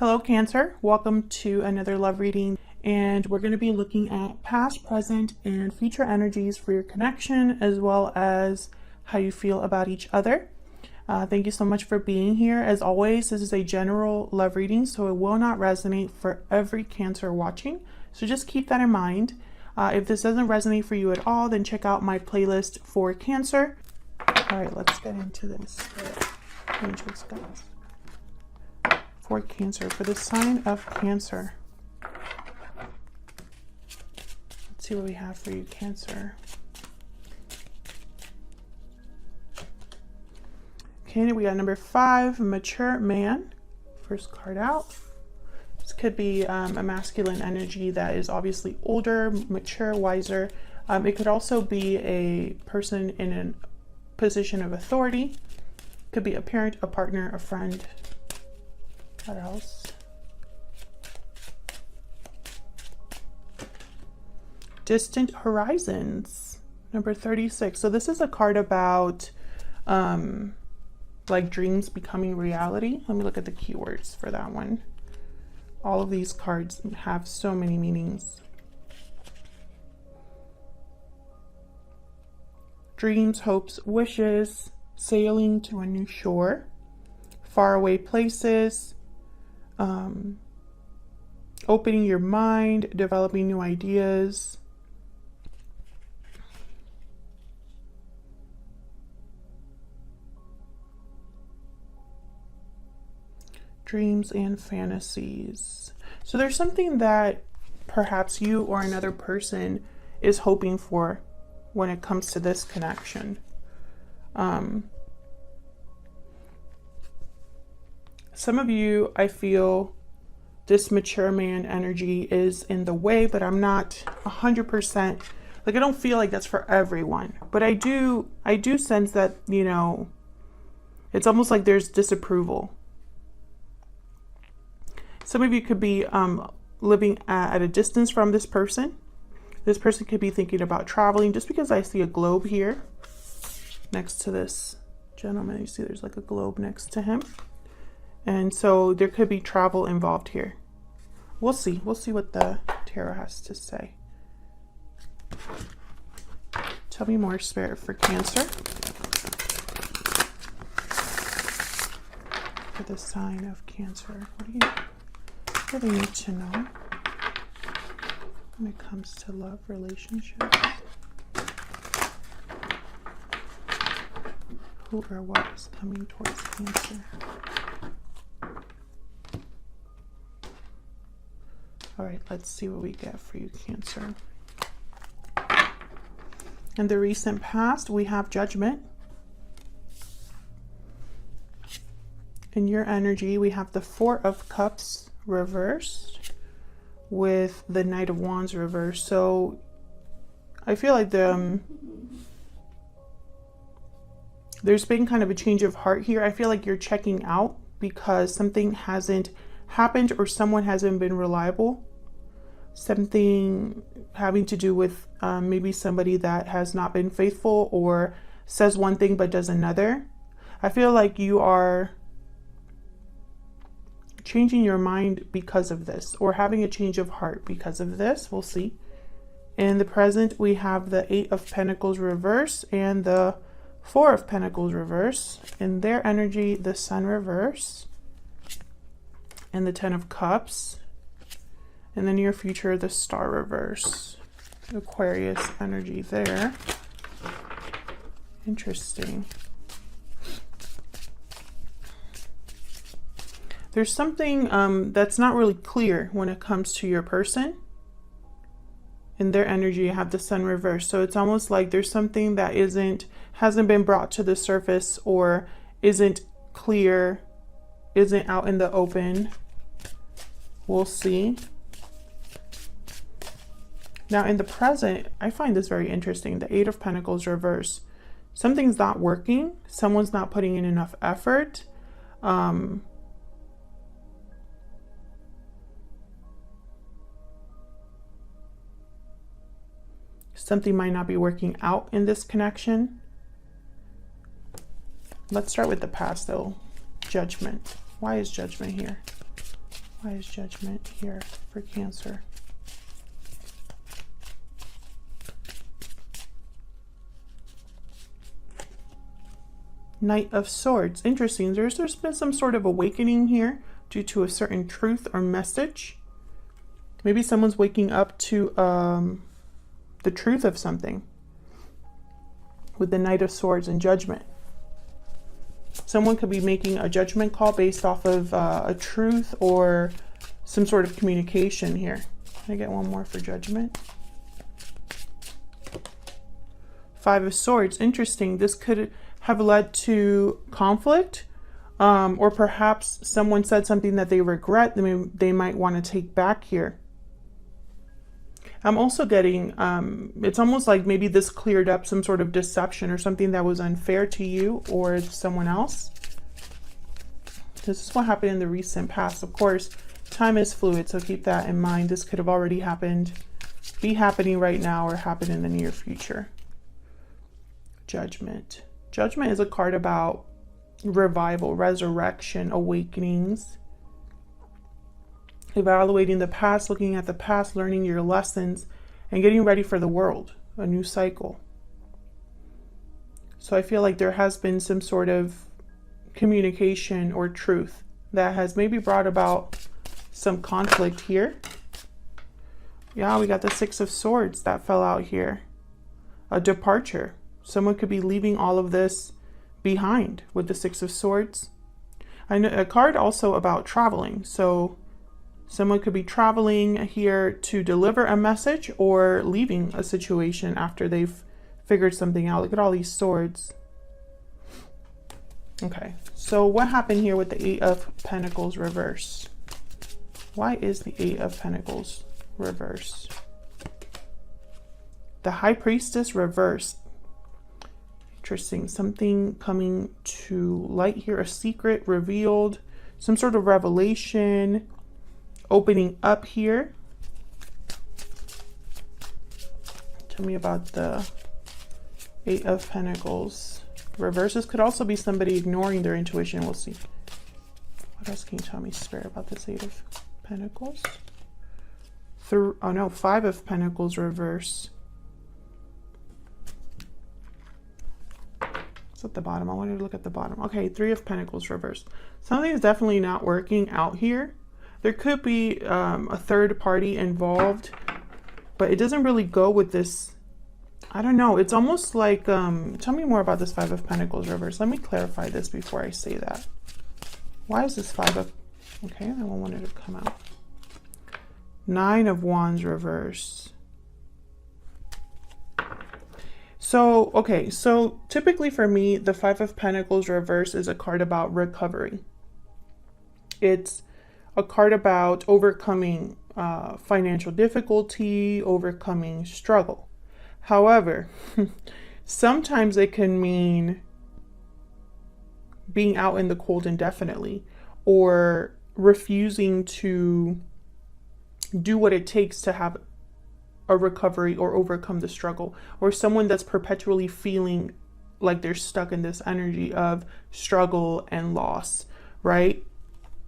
Hello Cancer, welcome to another love reading, and we're going to be looking at past, present, and future energies for your connection, as well as how you feel about each other. Thank you so much for being here. As always, this is a general love reading, so it will not resonate for every Cancer watching, so just keep that in mind. If this doesn't resonate for you at all, then check out my playlist for Cancer. All right, let's get into this. Angels, guys. For Cancer, for the sign of Cancer. Let's see what we have for you, Cancer. Okay, we got number 5, mature man. First card out. This could be a masculine energy that is obviously older, mature, wiser. It could also be a person in a position of authority. Could be a parent, a partner, a friend. What else? Distant horizons, number 36. So this is a card about like dreams becoming reality. Let me look at the keywords for that one. All of these cards have so many meanings. Dreams, hopes, wishes, sailing to a new shore, faraway places, opening your mind, developing new ideas. Dreams and fantasies. So there's something that perhaps you or another person is hoping for when it comes to this connection. Some of you, I feel this mature man energy is in the way, but I'm not 100%, like I don't feel like that's for everyone, but I do sense that, you know, it's almost like there's disapproval. Some of you could be living at a distance from this person. This person could be thinking about traveling, just because I see a globe here next to this gentleman. You see there's like a globe next to him. And so there could be travel involved here. We'll see. We'll see what the tarot has to say. Tell me more, Spirit, for Cancer. For the sign of Cancer. What do you really need to know when it comes to love, relationships? Who or what is coming towards Cancer? All right, let's see what we get for you, Cancer. In the recent past, we have Judgment. In your energy, we have the 4 of Cups reversed with the Knight of Wands reversed. So I feel like there's been kind of a change of heart here. I feel like you're checking out because something hasn't happened or someone hasn't been reliable. Something having to do with maybe somebody that has not been faithful or says one thing but does another. I feel like you are changing your mind because of this, or having a change of heart because of this. We'll see. In the present, we have the 8 of Pentacles reverse and the 4 of Pentacles reverse. In their energy, the Sun reverse and the 10 of Cups. In the near future, the Star reverse. Aquarius energy there. Interesting. There's something that's not really clear when it comes to your person. In their energy, you have the Sun reverse. So it's almost like there's something that hasn't been brought to the surface, or isn't clear, isn't out in the open. We'll see. Now in the present, I find this very interesting. The 8 of Pentacles reverse. Something's not working. Someone's not putting in enough effort. Something might not be working out in this connection. Let's start with the past though. Judgment. Why is Judgment here? Why is Judgment here for Cancer? Knight of Swords. Interesting. There's been some sort of awakening here due to a certain truth or message. Maybe someone's waking up to the truth of something with the Knight of Swords and Judgment. Someone could be making a judgment call based off of a truth or some sort of communication here. Can I get one more for Judgment? Five of Swords. Interesting. This could have led to conflict, or perhaps someone said something that they regret. They might want to take back here. I'm also getting, it's almost like maybe this cleared up some sort of deception or something that was unfair to you or someone else. This is what happened in the recent past. Of course, time is fluid, so keep that in mind. This could have already happened, be happening right now, or happen in the near future. Judgment. Judgment is a card about revival, resurrection, awakenings. Evaluating the past, looking at the past, learning your lessons, and getting ready for the world, a new cycle. So I feel like there has been some sort of communication or truth that has maybe brought about some conflict here. Yeah, we got the Six of Swords that fell out here. A departure. Someone could be leaving all of this behind with the Six of Swords. I know a card also about traveling. So someone could be traveling here to deliver a message or leaving a situation after they've figured something out. Look at all these swords. Okay, so what happened here with the Eight of Pentacles reverse? Why is the Eight of Pentacles reverse? The High Priestess reverse. Interesting. Something coming to light here. A secret revealed. Some sort of revelation. Opening up here. Tell me about the Eight of Pentacles. Reverses could also be somebody ignoring their intuition. We'll see. What else can you tell me, Spirit, about this Eight of Pentacles? Oh no, Five of Pentacles reverse. It's at the bottom. I wanted to look at the bottom. Okay, Three of Pentacles reverse. Something is definitely not working out here. There could be a third party involved, but it doesn't really go with this. I don't know. It's almost like, tell me more about this Five of Pentacles reverse. Let me clarify this before I say that. Why is this Five of, okay, that one wanted to come out. Nine of Wands reverse. So, okay, so typically for me, the Five of Pentacles reverse is a card about recovery. It's a card about overcoming financial difficulty, overcoming struggle. However, sometimes it can mean being out in the cold indefinitely, or refusing to do what it takes to have a recovery or overcome the struggle, or someone that's perpetually feeling like they're stuck in this energy of struggle and loss, right?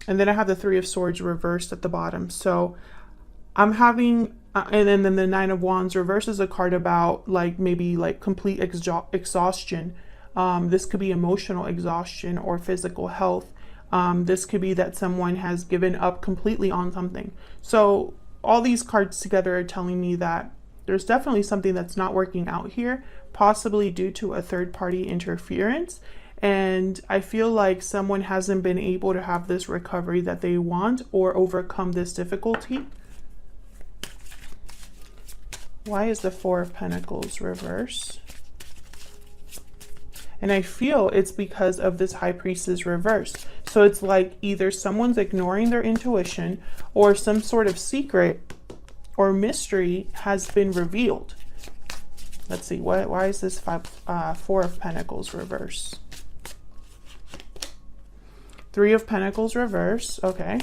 And then I have the Three of Swords reversed at the bottom. So I'm having, and then the Nine of Wands reverse is a card about like maybe like complete exhaustion. This could be emotional exhaustion or physical health. This could be that someone has given up completely on something. So all these cards together are telling me that there's definitely something that's not working out here, possibly due to a third party interference. And I feel like someone hasn't been able to have this recovery that they want or overcome this difficulty. Why is the Four of Pentacles reverse? And I feel it's because of this High Priestess reverse. So it's like either someone's ignoring their intuition or some sort of secret or mystery has been revealed. Let's see, why is this Four of Pentacles reverse? Three of Pentacles reverse. Okay.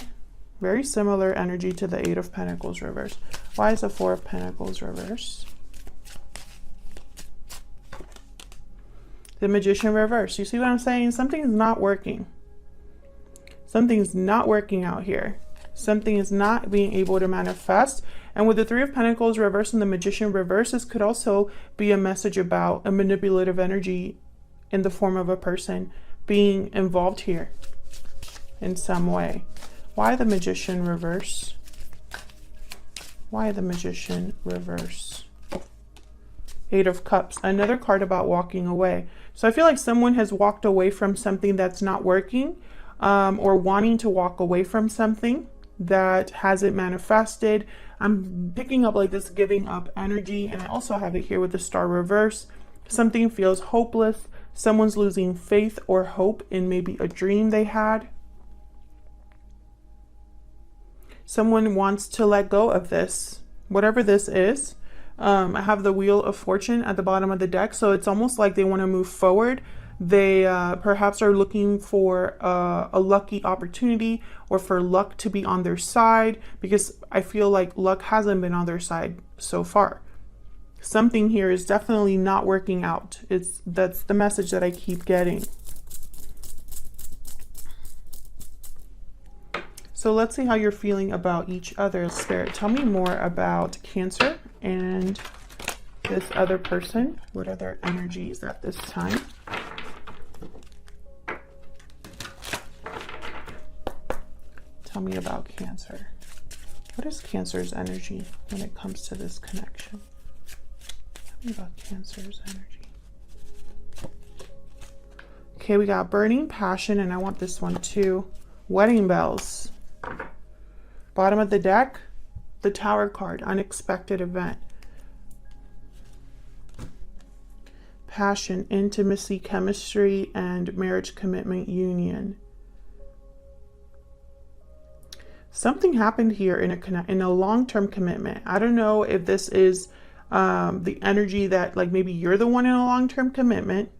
Very similar energy to the Eight of Pentacles reverse. Why is the Four of Pentacles reverse? The Magician reverse. You see what I'm saying? Something's not working. Something's not working out here. Something is not being able to manifest. And with the Three of Pentacles reverse and the Magician reverse, this could also be a message about a manipulative energy in the form of a person being involved here in some way. Why the Magician reverse? Why the Magician reverse? Eight of Cups, another card about walking away. So I feel like someone has walked away from something that's not working, or wanting to walk away from something that hasn't manifested. I'm picking up like this giving up energy, and I also have it here with the Star reverse. Something feels hopeless. Someone's losing faith or hope in maybe a dream they had. Someone wants to let go of this, whatever this is. I have the Wheel of Fortune at the bottom of the deck, so it's almost like they want to move forward. They perhaps are looking for a lucky opportunity, or for luck to be on their side, because I feel like luck hasn't been on their side so far. Something here is definitely not working out. That's the message that I keep getting. So let's see how you're feeling about each other. Spirit, tell me more about Cancer and this other person. What are their energies at this time? Tell me about Cancer. What is Cancer's energy when it comes to this connection? Tell me about Cancer's energy. Okay, we got Burning Passion, and I want this one too. Wedding Bells. Bottom of the deck, the Tower card, Unexpected Event. Passion, Intimacy, Chemistry, and Marriage, Commitment, Union. Something happened here in a long-term commitment. I don't know if this is the energy that, like, maybe you're the one in a long-term commitment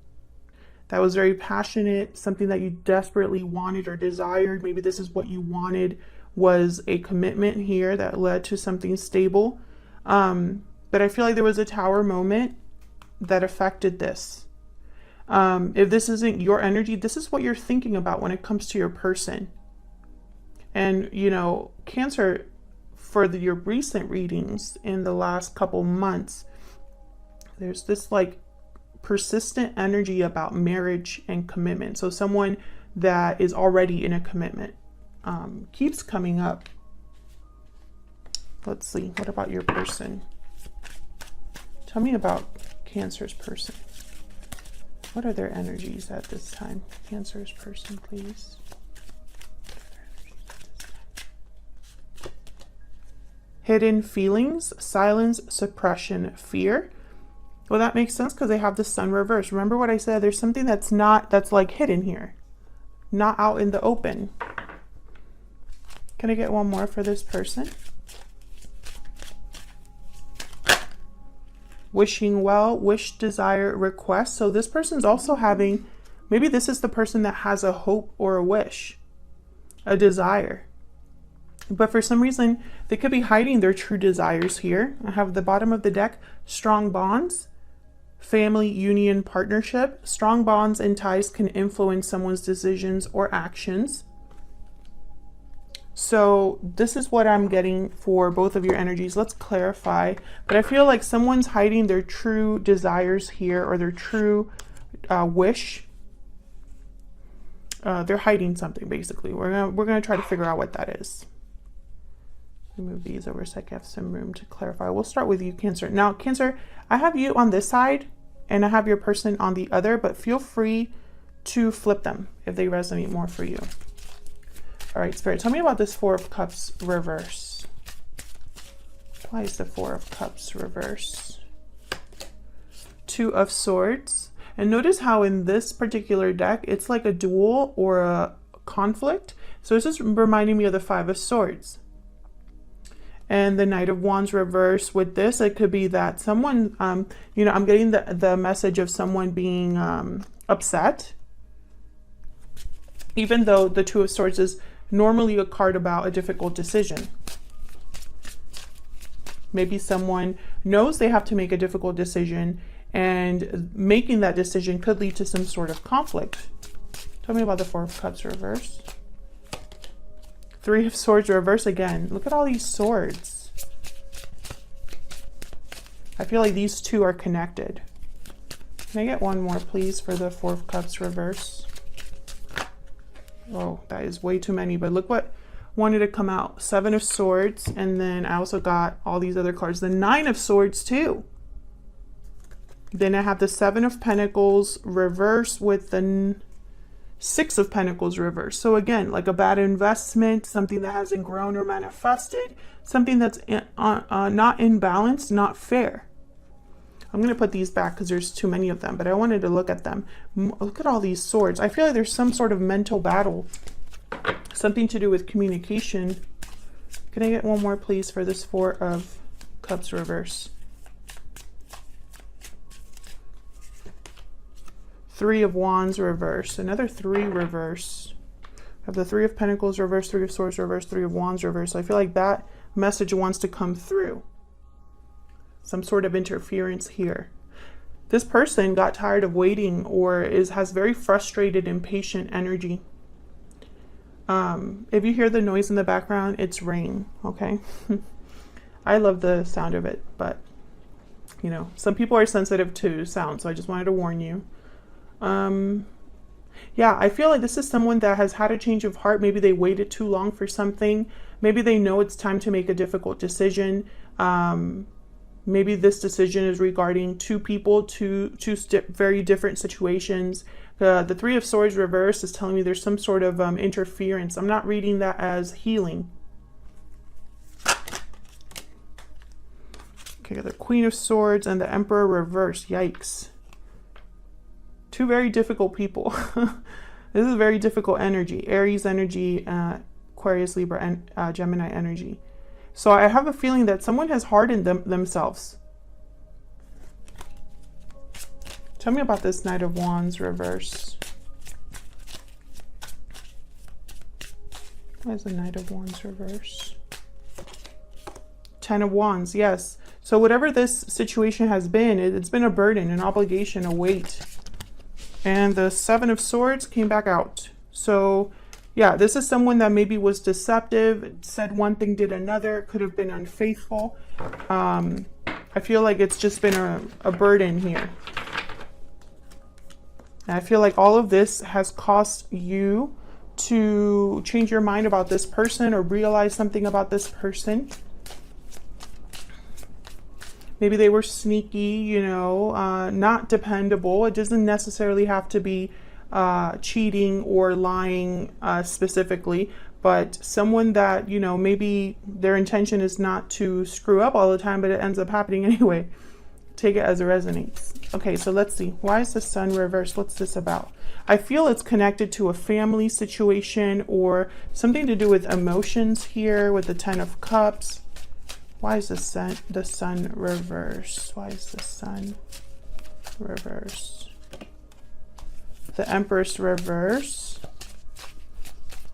that was very passionate, something that you desperately wanted or desired. Maybe this is what you wanted, was a commitment here that led to something stable. But I feel like there was a Tower moment that affected this. If this isn't your energy, this is what you're thinking about when it comes to your person. And, you know, Cancer, for your recent readings in the last couple months, there's this like persistent energy about marriage and commitment. So someone that is already in a commitment keeps coming up. Let's see. What about your person? Tell me about Cancer's person. What are their energies at this time? Cancer's person, please. Hidden feelings, silence, suppression, fear. Well, that makes sense because they have the Sun reverse. Remember what I said? There's something that's like hidden here, not out in the open. Can I get one more for this person? Wishing well, wish, desire, request. So this person's also having, maybe this is the person that has a hope or a wish, a desire. But for some reason, they could be hiding their true desires here. I have the bottom of the deck, strong bonds, family, union, partnership. Strong bonds and ties can influence someone's decisions or actions. So this is what I'm getting for both of your energies. Let's clarify. But I feel like someone's hiding their true desires here, or their true wish. They're hiding something, basically. We're gonna try to figure out what that is. Move these over so I can have some room to clarify. We'll start with you, Cancer. Now, Cancer, I have you on this side and I have your person on the other, but feel free to flip them if they resonate more for you. All right, Spirit, tell me about this Four of Cups reverse. Why is the Four of Cups reverse? Two of Swords. And notice how in this particular deck, it's like a duel or a conflict. So this is reminding me of the Five of Swords. And the Knight of Wands reverse. With this, it could be that someone, you know, I'm getting the message of someone being upset. Even though the Two of Swords is normally a card about a difficult decision. Maybe someone knows they have to make a difficult decision, and making that decision could lead to some sort of conflict. Tell me about the Four of Cups reverse. Three of Swords reverse again. Look at all these swords. I feel like these two are connected. Can I get one more, please, for the Four of Cups reverse? Oh, that is way too many, but look what wanted to come out. Seven of Swords, and then I also got all these other cards. The Nine of Swords, too. Then I have the Seven of Pentacles reverse with the Six of Pentacles reverse. So again, like a bad investment, something that hasn't grown or manifested, something that's not in balance, not fair. I'm going to put these back because there's too many of them, but I wanted to look at them. Look at all these swords. I feel like there's some sort of mental battle, something to do with communication. Can I get one more, please, for this Four of Cups reverse? Three of Wands reverse. Another three reverse. I have the Three of Pentacles reverse, Three of Swords reverse, Three of Wands reverse. I feel like that message wants to come through. Some sort of interference here. This person got tired of waiting or has very frustrated, impatient energy. If you hear the noise in the background, it's rain, okay? I love the sound of it, but you know, some people are sensitive to sound, so I just wanted to warn you. Yeah, I feel like this is someone that has had a change of heart. Maybe they waited too long for something. Maybe they know it's time to make a difficult decision. Maybe this decision is regarding two people, two very different situations. The Three of Swords reverse is telling me there's some sort of interference. I'm not reading that as healing. Okay, the Queen of Swords and the Emperor reverse. Yikes. Two very difficult people. This is very difficult energy. Aries energy, Aquarius, Libra, and Gemini energy. So I have a feeling that someone has hardened themselves. Tell me about this Knight of Wands reverse. Why is the Knight of Wands reverse? Ten of Wands, yes. So whatever this situation has been, it's been a burden, an obligation, a weight. And the Seven of Swords came back out. So yeah, this is someone that maybe was deceptive, said one thing, did another, could have been unfaithful. I feel like it's just been a burden here. And I feel like all of this has caused you to change your mind about this person or realize something about this person. Maybe they were sneaky, you know, not dependable. It doesn't necessarily have to be cheating or lying specifically, but someone that, you know, maybe their intention is not to screw up all the time, but it ends up happening anyway. Take it as it resonates. Okay, so let's see. Why is the Sun reversed? What's this about? I feel it's connected to a family situation or something to do with emotions here with the Ten of Cups. Why is the sun reversed? Why is the Sun reversed? The Empress reverse.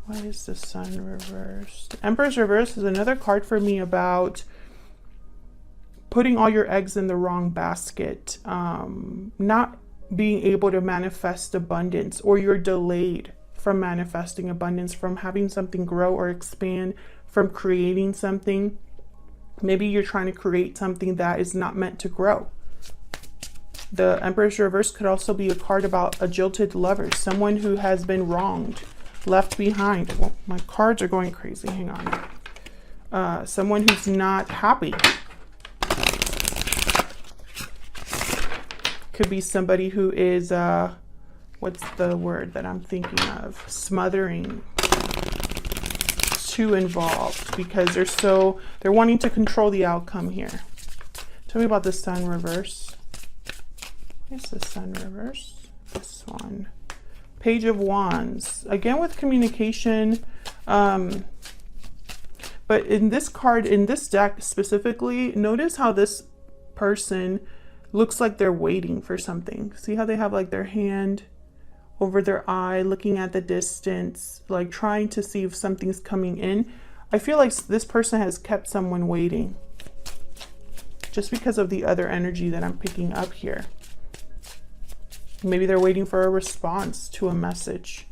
Why is the Sun reversed? The Empress reverse is another card for me about putting all your eggs in the wrong basket, not being able to manifest abundance, or you're delayed from manifesting abundance, from having something grow or expand, from creating something. Maybe you're trying to create something that is not meant to grow. The Empress reverse could also be a card about a jilted lover, someone who has been wronged, left behind. Well, my cards are going crazy. Hang on. Someone who's not happy. Could be somebody who is, what's the word that I'm thinking of? Smothering. Too involved because they're wanting to control the outcome here. Tell me about the Sun reverse. Where's the Sun reverse? This one. Page of Wands. Again with communication. But in this card, in this deck specifically, notice how this person looks like they're waiting for something. See how they have like their hand over their eye, looking at the distance, like trying to see if something's coming in. I feel like this person has kept someone waiting just because of the other energy that I'm picking up here. Maybe they're waiting for a response to a message.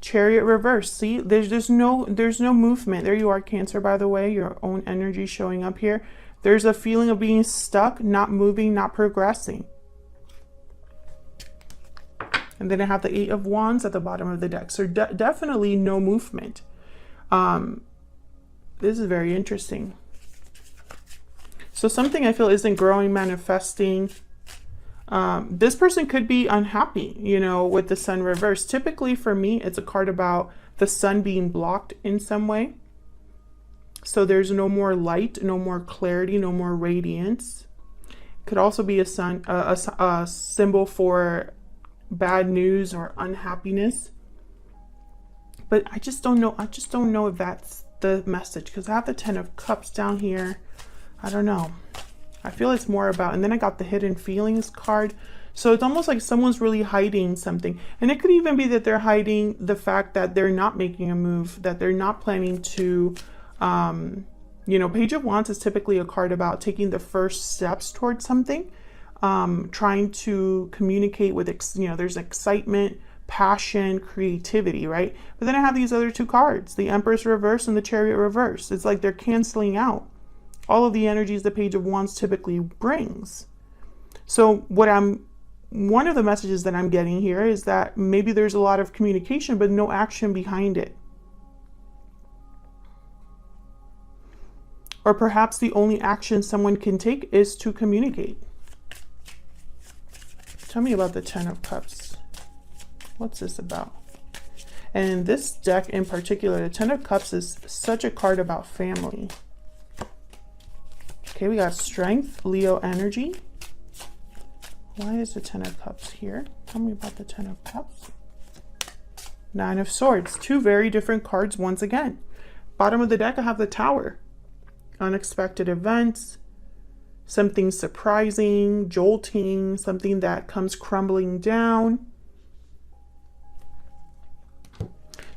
Chariot reverse. See, there's no movement. There you are, Cancer, by the way, your own energy showing up here. There's a feeling of being stuck, not moving, not progressing. And then I have the 8 of Wands at the bottom of the deck. So definitely no movement. This is very interesting. So something I feel isn't growing, manifesting. This person could be unhappy, you know, with the Sun reversed. Typically for me, it's a card about the sun being blocked in some way. So there's no more light, no more clarity, no more radiance. Could also be a symbol for bad news or unhappiness. But I just don't know. I just don't know if that's the message, because I have the 10 of Cups down here. I don't know. I feel it's more about, and then I got the hidden feelings card. So it's almost like someone's really hiding something. And it could even be that they're hiding the fact that they're not making a move, that they're not planning to, you know, Page of Wands is typically a card about taking the first steps towards something, trying to communicate with, you know, there's excitement, passion, creativity, right? But then I have these other 2 cards, the Empress reverse and the Chariot reverse. It's like they're canceling out all of the energies the Page of Wands typically brings. So one of the messages that I'm getting here is that maybe there's a lot of communication, but no action behind it. Or perhaps the only action someone can take is to communicate. Tell me about the 10 of Cups. What's this about? And this deck in particular, the 10 of Cups is such a card about family. Okay, we got Strength, Leo energy. Why is the 10 of Cups here? Tell me about the 10 of Cups. 9 of Swords. 2 very different cards once again. Bottom of the deck, I have the Tower. Unexpected events. Something surprising, jolting, something that comes crumbling down.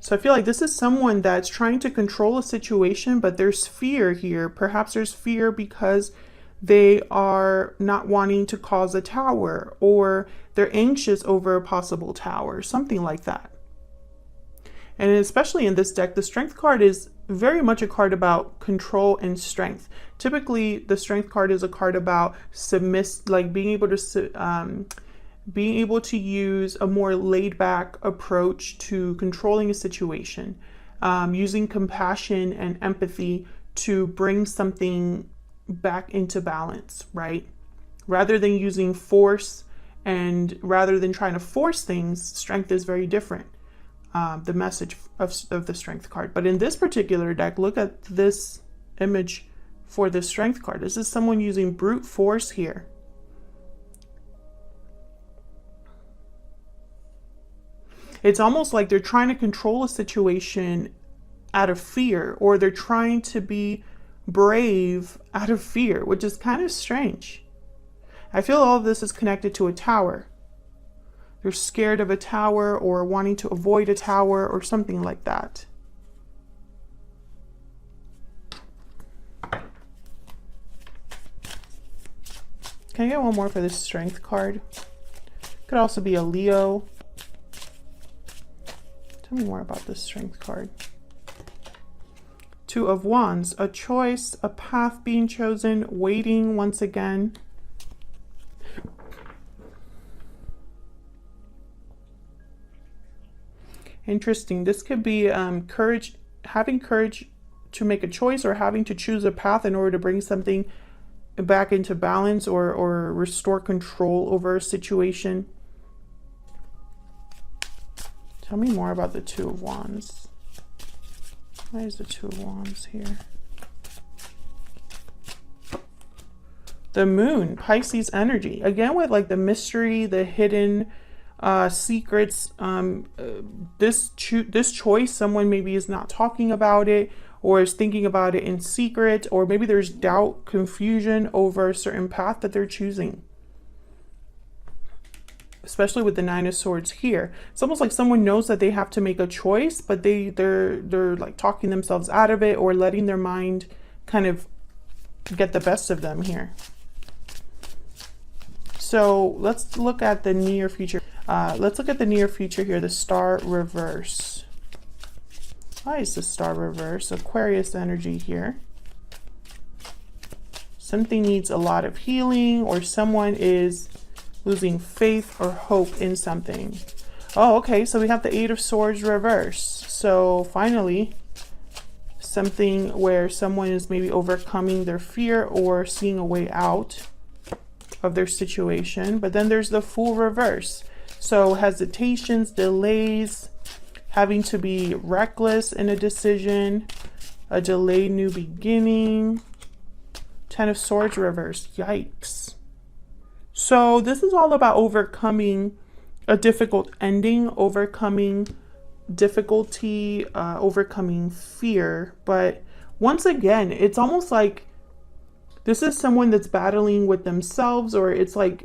So I feel like this is someone that's trying to control a situation, but there's fear here. Perhaps there's fear because they are not wanting to cause a tower, or they're anxious over a possible tower, something like that. And especially in this deck, the Strength card is very much a card about control and strength. Typically, the Strength card is a card about being able to use a more laid-back approach to controlling a situation, using compassion and empathy to bring something back into balance, right? Rather than using force, and rather than trying to force things, Strength is very different. The message of the Strength card. But in this particular deck, look at this image for the Strength card. This is someone using brute force here. It's almost like they're trying to control a situation out of fear, or they're trying to be brave out of fear, which is kind of strange. I feel all of this is connected to a tower. You're scared of a tower, or wanting to avoid a tower, or something like that. Can I get one more for this Strength card? Could also be a Leo. Tell me more about this Strength card. 2 of Wands, a choice, a path being chosen, waiting once again. Interesting. This could be having courage to make a choice, or having to choose a path in order to bring something back into balance, or restore control over a situation. Tell me more about the 2 of Wands. Why is the 2 of Wands here? The Moon, Pisces energy. Again, with like the mystery, the hidden secrets. This choice, someone maybe is not talking about it, or is thinking about it in secret, or maybe there's doubt, confusion over a certain path that they're choosing. Especially with the 9 of Swords here. It's almost like someone knows that they have to make a choice, but they're like talking themselves out of it, or letting their mind kind of get the best of them here. So let's look at the near future. Let's look at the near future here, the Star reverse. Why is the Star reverse? Aquarius energy here. Something needs a lot of healing, or someone is losing faith or hope in something. Oh, okay, so we have the Eight of Swords reverse. So finally, something where someone is maybe overcoming their fear or seeing a way out of their situation. But then there's the Fool reverse. So hesitations, delays, having to be reckless in a decision, a delayed new beginning. Ten of Swords reverse. Yikes. So this is all about overcoming a difficult ending, overcoming difficulty, overcoming fear. But once again, it's almost like this is someone that's battling with themselves, or it's like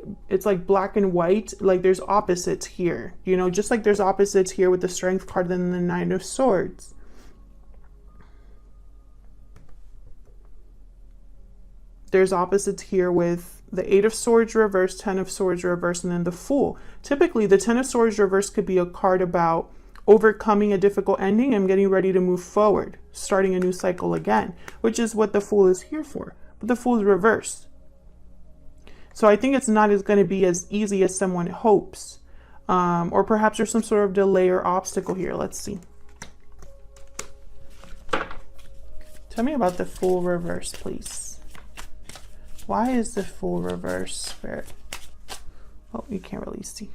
black and white. Like there's opposites here, you know, just like there's opposites here with the Strength card and the Nine of Swords. There's opposites here with the Eight of Swords reverse, Ten of Swords reverse, and then the Fool. Typically, the Ten of Swords reverse could be a card about overcoming a difficult ending and getting ready to move forward, starting a new cycle again, which is what the Fool is here for. But the Fool is reversed. So I think it's not going to be as easy as someone hopes. Or perhaps there's some sort of delay or obstacle here. Let's see. Tell me about the Fool reverse, please. Why is the Fool reverse, Spirit? Oh, you can't really see.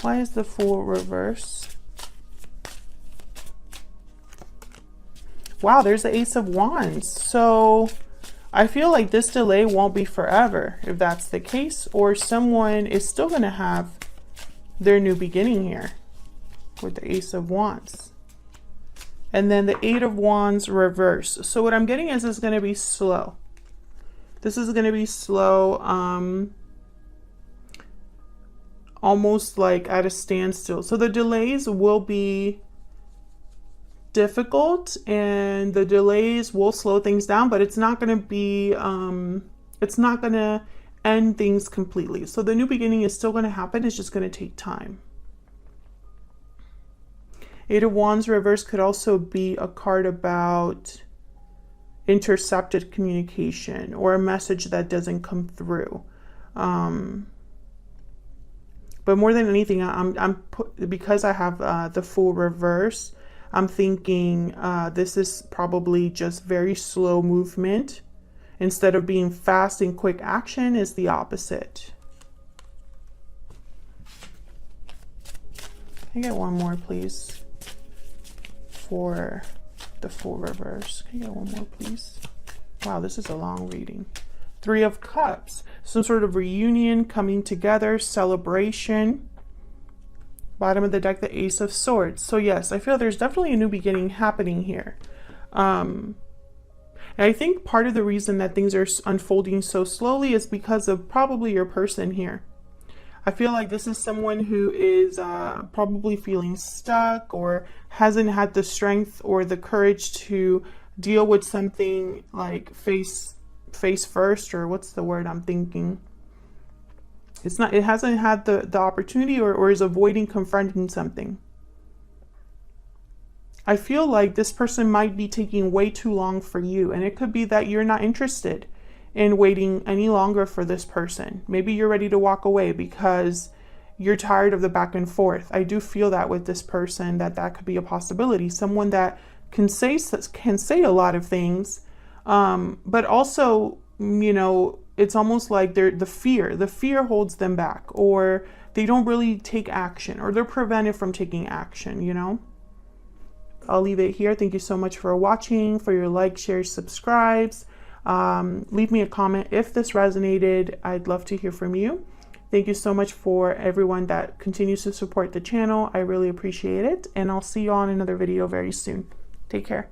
Why is the Fool reverse? Wow, there's the Ace of Wands. So I feel like this delay won't be forever, if that's the case, or someone is still going to have their new beginning here with the Ace of Wands. And then the Eight of Wands reverse. So what I'm getting is it's going to be slow. This is going to be slow, almost like at a standstill. So the delays will be difficult and the delays will slow things down, but it's not going to be, it's not going to end things completely. So the new beginning is still going to happen. It's just going to take time. Eight of Wands reverse could also be a card about intercepted communication or a message that doesn't come through. But more than anything, because I have the Fool reverse, I'm thinking this is probably just very slow movement. Instead of being fast and quick action, is the opposite. Can I get one more, please, for the Fool reverse? Can I get one more, please? Wow, this is a long reading. Three of Cups. Some sort of reunion, coming together, celebration. Bottom of the deck, the Ace of Swords. So yes, I feel there's definitely a new beginning happening here. And I think part of the reason that things are unfolding so slowly is because of probably your person here. I feel like this is someone who is probably feeling stuck or hasn't had the strength or the courage to deal with something like face first, or what's the word I'm thinking? It hasn't had the opportunity or is avoiding confronting something. I feel like this person might be taking way too long for you, and it could be that you're not interested in waiting any longer for this person. Maybe you're ready to walk away because you're tired of the back and forth. I do feel that with this person, that could be a possibility. Someone that can say a lot of things, but also, you know, it's almost like the fear holds them back, or they don't really take action, or they're prevented from taking action, you know? I'll leave it here. Thank you so much for watching, for your likes, shares, subscribes. Leave me a comment if this resonated. I'd love to hear from you. Thank you so much for everyone that continues to support the channel. I really appreciate it. And I'll see you on another video very soon. Take care.